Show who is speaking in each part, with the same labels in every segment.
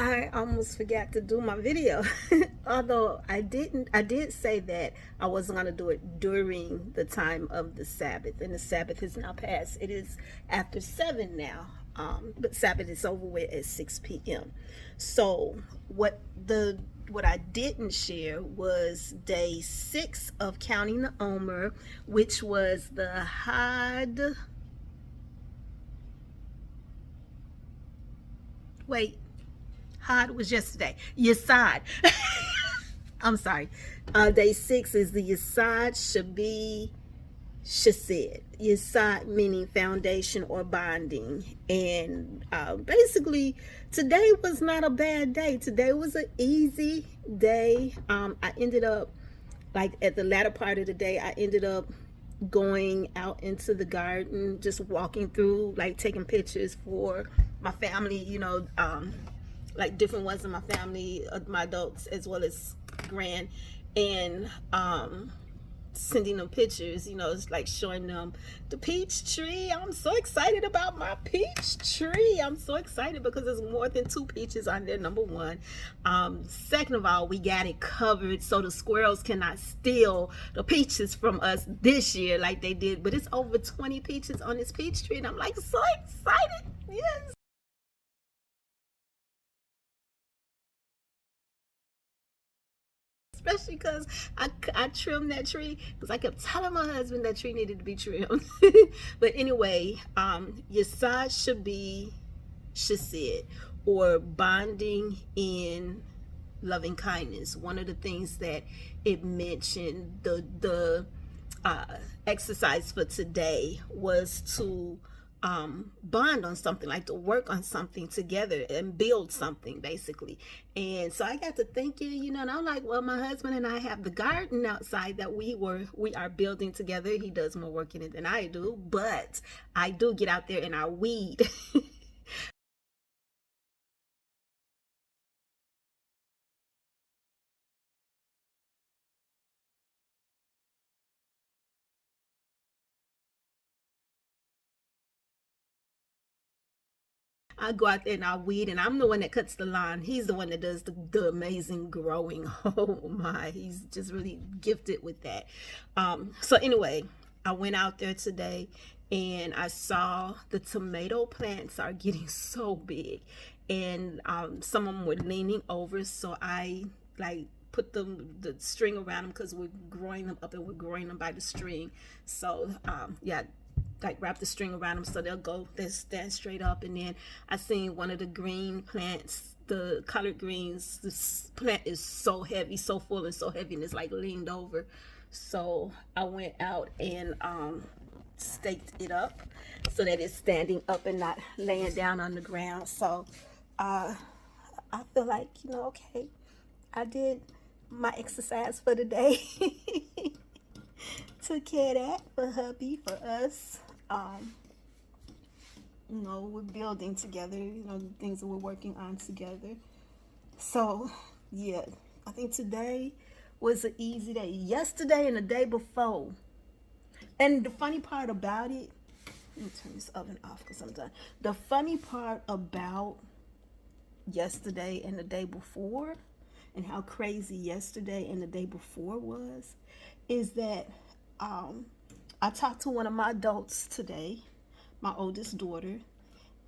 Speaker 1: I almost forgot to do my video. Although I did say that I wasn't going to do it during the time of the Sabbath, and the Sabbath is now past. It is after 7 now, but Sabbath is over with at 6 p.m. So what I didn't share was day 6 of counting the Omer, which was the Had. Wait, Had was yesterday. Yesod. I'm sorry. Day 6 is the Yesod Shabi Shasid. Yesod meaning foundation or bonding. And basically, today was not a bad day. Today was an easy day. I ended up, like at the latter part of the day, I ended up going out into the garden, just walking through, like taking pictures for my family, like different ones in my family, my adults as well as grand, and sending them pictures, it's like showing them the peach tree. I'm so excited about my peach tree. I'm so excited because there's more than 2 peaches on there, number one. Second of all, we got it covered so the squirrels cannot steal the peaches from us this year like they did, but it's over 20 peaches on this peach tree, and I'm like so excited. Yes. Especially because I trimmed that tree because I kept telling my husband that tree needed to be trimmed. But anyway, your side should be shasid, or bonding in loving kindness. One of the things that it mentioned, the exercise for today was to bond on something, like to work on something together and build something basically. And so I got to thinking, and I'm like, well, my husband and I have the garden outside that we are building together. He does more work in it than I do, but I do get out there and I weed. I go out there and I weed, and I'm the one that cuts the lawn. He's the one that does the amazing growing. Oh my, he's just really gifted with that. So anyway, I went out there today and I saw the tomato plants are getting so big, and some of them were leaning over, so I like put the string around them because we're growing them up and we're growing them by the string. So yeah, like wrap the string around them so they'll stand straight up. And then I seen one of the green plants, the collard greens. This plant is so heavy, so full and so heavy, and it's like leaned over. So I went out and staked it up so that it's standing up and not laying down on the ground. So I feel like, okay, I did my exercise for the day. Took care of that for hubby, for us. We're building together, the things that we're working on together. So, yeah, I think today was an easy day. Yesterday and the day before. And the funny part about it, let me turn this oven off because I'm done. The funny part about yesterday and the day before, and how crazy yesterday and the day before was, is that I talked to one of my adults today, my oldest daughter,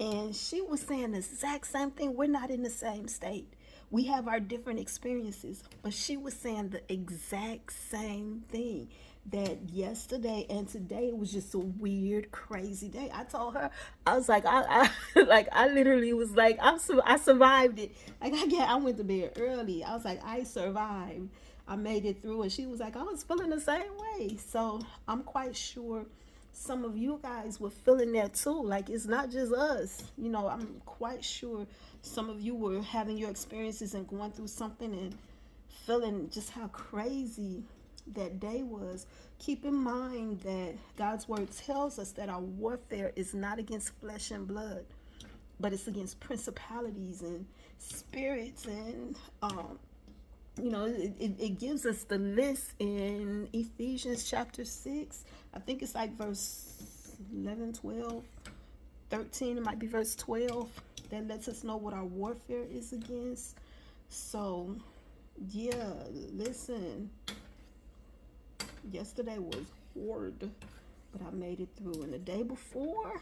Speaker 1: and she was saying the exact same thing. We're not in the same state. We have our different experiences, but she was saying the exact same thing, that yesterday and today it was just a weird, crazy day. I told her, I was like, I like, I literally was like, I survived it. Like, I went to bed early. I was like, I survived. I made it through. And she was like, I was feeling the same way. So I'm quite sure some of you guys were feeling that too. Like, it's not just us. I'm quite sure some of you were having your experiences and going through something and feeling just how crazy that day was. Keep in mind that God's word tells us that our warfare is not against flesh and blood, but it's against principalities and spirits. And it gives us the list in Ephesians chapter 6. I think it's like verse 11, 12, 13. It might be verse 12. that lets us know what our warfare is against. So, yeah, listen. Yesterday was hard, but I made it through. And the day before,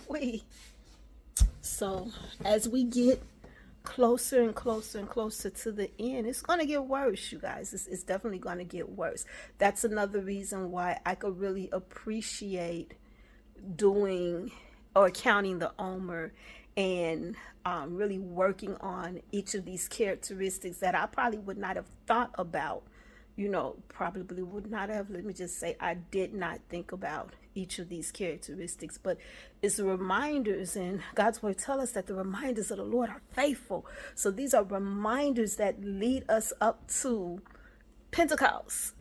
Speaker 1: wait. So, as we get closer and closer and closer to the end, it's going to get worse, you guys. It's definitely going to get worse. That's another reason why I could really appreciate doing or counting the Omer and really working on each of these characteristics that I probably would not have thought about. Probably would not have. Let me just say, I did not think about each of these characteristics, but it's reminders, and God's word tells us that the reminders of the Lord are faithful. So these are reminders that lead us up to Pentecost.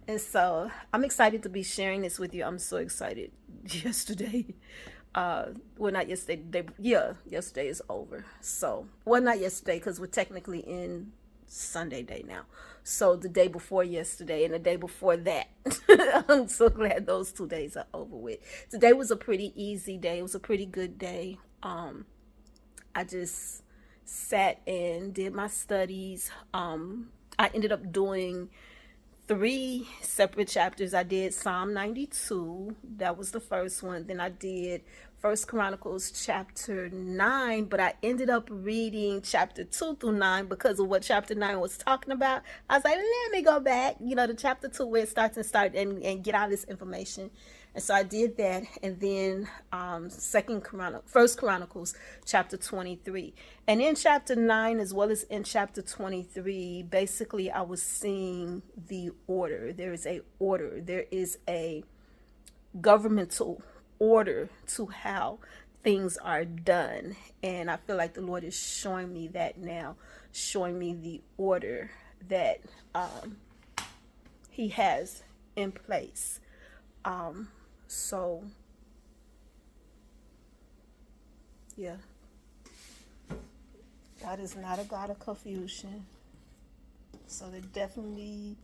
Speaker 1: And so I'm excited to be sharing this with you. I'm so excited. Yesterday, not yesterday. Yesterday is over. So, not yesterday because we're technically in Sunday day now. So the day before yesterday and the day before that, I'm so glad those 2 days are over with. Today was a pretty easy day. It was a pretty good day. I just sat and did my studies. I ended up doing 3 separate chapters. I did Psalm 92. That was the first one. Then I did First Chronicles chapter 9, but I ended up reading chapter 2 through 9 because of what chapter 9 was talking about. I was like, let me go back, to chapter 2 where it starts and get all this information. And so I did that, and then First Chronicles chapter 23. And in chapter 9 as well as in chapter 23, basically I was seeing the order. There is a order. There is a governmental order to how things are done. And I feel like the Lord is showing me that now, showing me the order that he has in place. So, yeah. God is not a God of confusion. So there definitely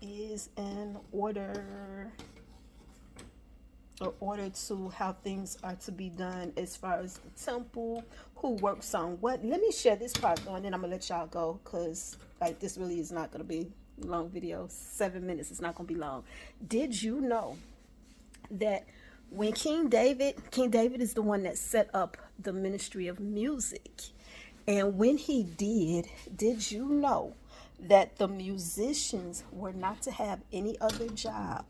Speaker 1: is an order to how things are to be done as far as the temple, who works on what. Let me share this part though, and then I'm gonna let y'all go, because this really is not gonna be a long video. 7 minutes, it's not gonna be long. Did you know that when King David is the one that set up the ministry of music, and when he did you know that the musicians were not to have any other job?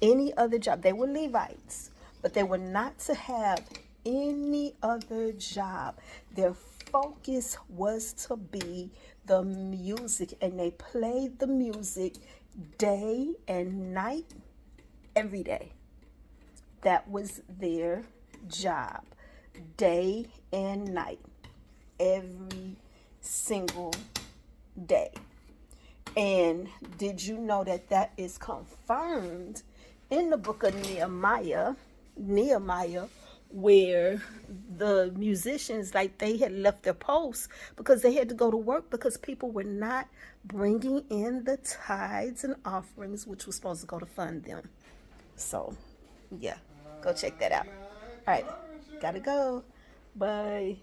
Speaker 1: They were Levites, but they were not to have any other job. Their focus was to be the music, and they played the music day and night, every day. That was their job, day and night, every single day. And did you know that is confirmed in the book of Nehemiah, where the musicians, they had left their posts because they had to go to work because people were not bringing in the tithes and offerings, which was supposed to go to fund them. So, yeah, go check that out. All right, gotta go. Bye.